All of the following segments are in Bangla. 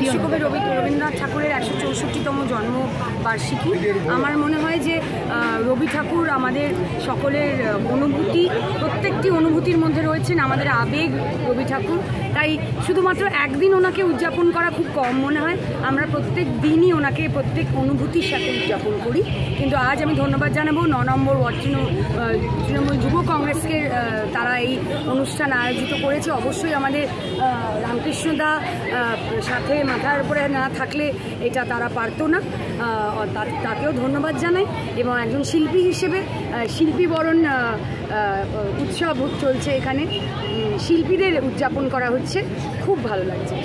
বিশ্বকবি রবীন্দ্রনাথ ঠাকুরের ১৬৪তম জন্মবার্ষিকী। আমার মনে হয় যে রবি ঠাকুর আমাদের সকলের অনুভূতি, প্রত্যেকটি অনুভূতির মধ্যে রয়েছেন আমাদের আবেগ রবি ঠাকুর। তাই শুধুমাত্র একদিন ওনাকে উদযাপন করা খুব কম মনে হয়। আমরা প্রত্যেক দিনই ওনাকে প্রত্যেক অনুভূতির সাথে উদযাপন করি। কিন্তু আজ আমি ধন্যবাদ জানাবো ৯ নম্বর ওয়ার্ড তৃণমূল যুব কংগ্রেসকে, তারা এই অনুষ্ঠান আয়োজিত করেছে। অবশ্যই আমাদের রামকৃষ্ণদা সাথে মাথার উপরে না থাকলে এটা তারা পারতো না, তাকেও ধন্যবাদ জানাই। এবং একজন শিল্পী হিসেবে শিল্পী বরণ উৎসব চলছে এখানে, শিল্পীদের উদযাপন করা হচ্ছে, খুব ভালো লাগছে।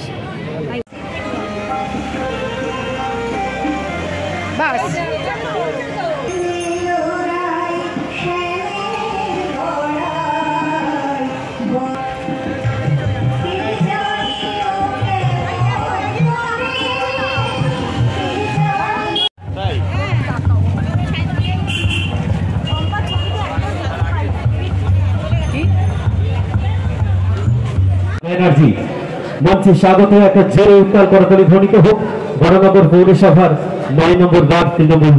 বাস ব্যানার্জি মঞ্চে স্বাগত। একটা জোরে উত্তাল করতালি ধ্বনিত হোক। বড়নগর পৌরসভার ৯ নম্বর ওয়ার্ড তৃণমূল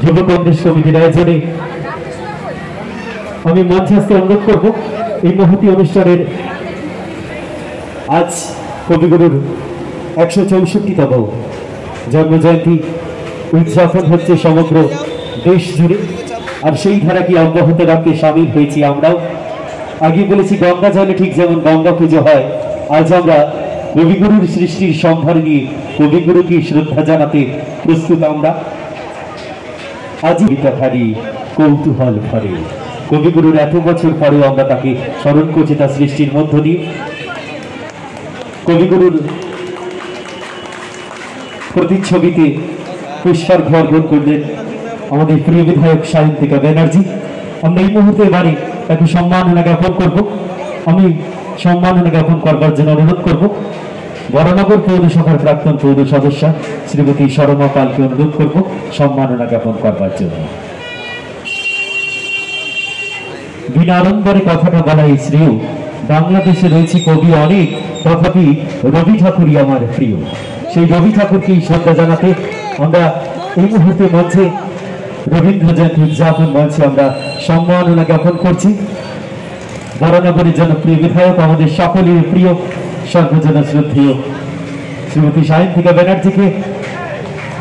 যুব কংগ্রেস কমিটির আয়োজনে আমি মঞ্চে আজকে অনুরোধ করব, এই মহতী অনুষ্ঠানের আজ কবিগুরুর ১৬৪তম জন্মজয়ন্তী উদযাপন হচ্ছে সমগ্র দেশ জুড়ে। আর সেই ধারা কি অব্যাহত রাখতে সামিল হয়েছি আমরাও। আগে বলেছি গঙ্গা জলে ঠিক যেমন গঙ্গা পুজো হয়, আজ আমরা কবিগুরুর সৃষ্টির সম্ভার নিয়ে কবিগুরুকে শ্রদ্ধা জানাতে প্রস্তুত। আমরা আজ গীতাধারী কৌতূহল ভরে কবিগুরুর এত বছর পরেও আমরা তাকে স্মরণ করছি তার সৃষ্টির মধ্য দিয়ে। কবিগুরুর প্রতিচ্ছবিতে পুষ্পার্ঘ্য অর্পণ করলেন আমাদের প্রিয় বিধায়ক সায়ন্তিকা ব্যানার্জি। আমরা এই মুহূর্তে বাড়ি তাকে সম্মাননা জ্ঞাপন করব। আমি সম্মাননা জ্ঞাপন করবার জন্য অনুরোধ করব বড়নগর পৌরসভার প্রাক্তন পৌর সদস্যা শ্রীমতী শর্মা পালকে অনুরোধ করব সম্মাননা জ্ঞাপন করবার জন্য। বিনা আড়ম্বরে কথাটা বলাই শ্রেয়। বাংলাদেশে রয়েছে কবি অনেক, তথাপি রবি ঠাকুরই আমার প্রিয়। সেই রবি ঠাকুরকেই শ্রদ্ধা জানাতে আমরা এই মুহূর্তে মঞ্চে রবীন্দ্র জয়ন্তী উদযাপন মঞ্চে আমরা সম্মাননা জ্ঞাপন করছি বড়নগরের জনপ্রিয় বিধায়ক, আমাদের সকলের প্রিয় সর্বজন শ্রদ্ধেয় শ্রীমতী সায়ন্তিকা ব্যানার্জিকে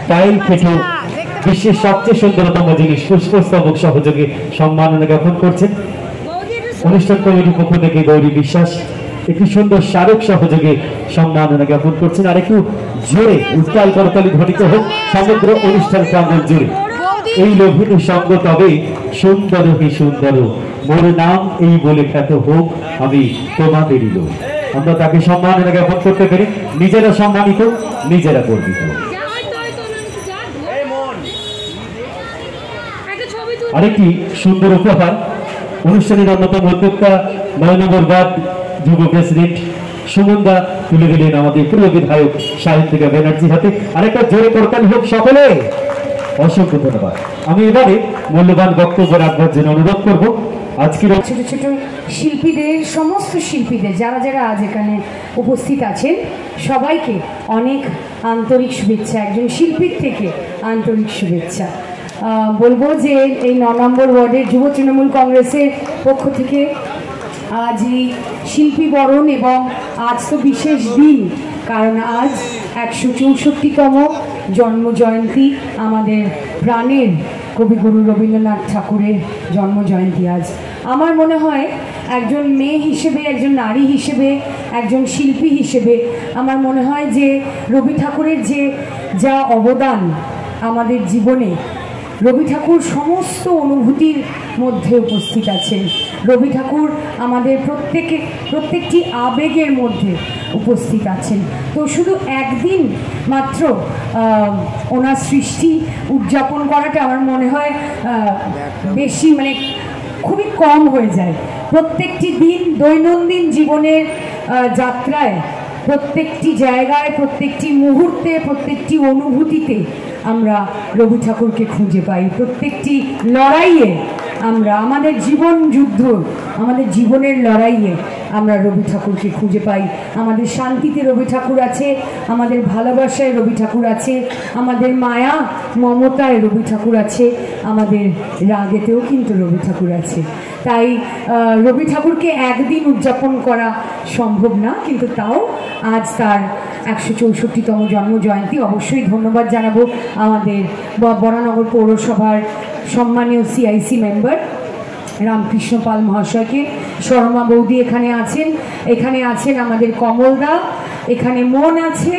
টাইল কেটে বিশ্বের সবচেয়ে সুন্দরতম জিনিস পুষ্পস্তবক সহযোগে সম্মাননা জ্ঞাপন করছেন অনুষ্ঠান কমিটির পক্ষ থেকে গৌরী বিশ্বাস। একটি সুন্দর স্মারক সহযোগে সম্মাননা জ্ঞাপন করছেন। আর একটু জোরে উত্তাল করতালি ধ্বনিত হোক সমগ্র অনুষ্ঠান প্রাঙ্গণ জুড়ে। এই লোভিত সঙ্গ তবে সুন্দর হি সুন্দর, মোর নাম এই বলে খ্যাত হোক আমি তোমাদেরই লোক। আমরা তাকে সম্মাননা জ্ঞাপন করতে পেরে নিজেরা সম্মানিত, নিজেরা গর্বিত। আরেকটি সুন্দর উপহার অনুষ্ঠানের অন্যতম উদ্যোক্তা ৯ নম্বর ওয়ার্ড যুব প্রেসিডেন্ট সুমনদা তুলে দিলেন আমাদের প্রিয় বিধায়ক সায়ন্তিকা ব্যানার্জির হাতে। আরেকটা জোরে করতালি হোক সকলে। অসংখ্য ধন্যবাদ। আমি এবারে মূল্যবান বক্তব্য রাখবার জন্য অনুরোধ করব আজকের ছোট ছোট শিল্পীদের, সমস্ত শিল্পীদের যারা যারা আজ এখানে উপস্থিত আছেন সবাইকে অনেক আন্তরিক শুভেচ্ছা, একজন শিল্পীর থেকে আন্তরিক শুভেচ্ছা। বলবো যে এই ৯ নম্বর ওয়ার্ডের যুব তৃণমূল কংগ্রেসের পক্ষ থেকে আজ এই শিল্পী বরণ, এবং আজ তো বিশেষ দিন কারণ আজ ১৬৪তম জন্মজয়ন্তী, আমাদের প্রাণের কবিগুরু রবীন্দ্রনাথ ঠাকুরের জন্মজয়ন্তী আজ। আমার মনে হয় একজন মেয়ে হিসেবে, একজন নারী হিসেবে, একজন শিল্পী হিসেবে আমার মনে হয় যে রবি ঠাকুরের যা অবদান আমাদের জীবনে, রবি ঠাকুর সমস্ত অনুভূতির মধ্যে উপস্থিত আছেন। রবি ঠাকুর আমাদের প্রত্যেকটি আবেগের মধ্যে উপস্থিত আছেন। তো শুধু একদিন মাত্র ওনার সৃষ্টি উদযাপন করাটা আমার মনে হয় বেশি, মানে খুবই কম হয়ে যায়। প্রত্যেকটি দিন দৈনন্দিন জীবনের যাত্রায় প্রত্যেকটি জায়গায়, প্রত্যেকটি মুহূর্তে, প্রত্যেকটি অনুভূতিতে আমরা রবি ঠাকুরকে খুঁজে পাই। প্রত্যেকটি লড়াইয়ে আমরা, আমাদের জীবন যুদ্ধ, আমাদের জীবনের লড়াইয়ে আমরা রবি ঠাকুরকে খুঁজে পাই। আমাদের শান্তিতে রবি ঠাকুর আছে, আমাদের ভালোবাসায় রবি ঠাকুর আছে, আমাদের মায়া মমতায় রবি ঠাকুর আছে, আমাদের রাগেতেও কিন্তু রবি ঠাকুর আছে। তাই রবি ঠাকুরকে একদিন উদযাপন করা সম্ভব না, কিন্তু তাও আজ তার 164তম জন্ম জয়ন্তী। অবশ্যই ধন্যবাদ জানাবো আমাদের বরানগর পৌরসভার সম্মানীয় CIC মেম্বার রামকৃষ্ণ পাল মহাশয়কে। শর্মা বৌদি এখানে আছেন, এখানে আছেন আমাদের কমলদা, এখানে মন আছে,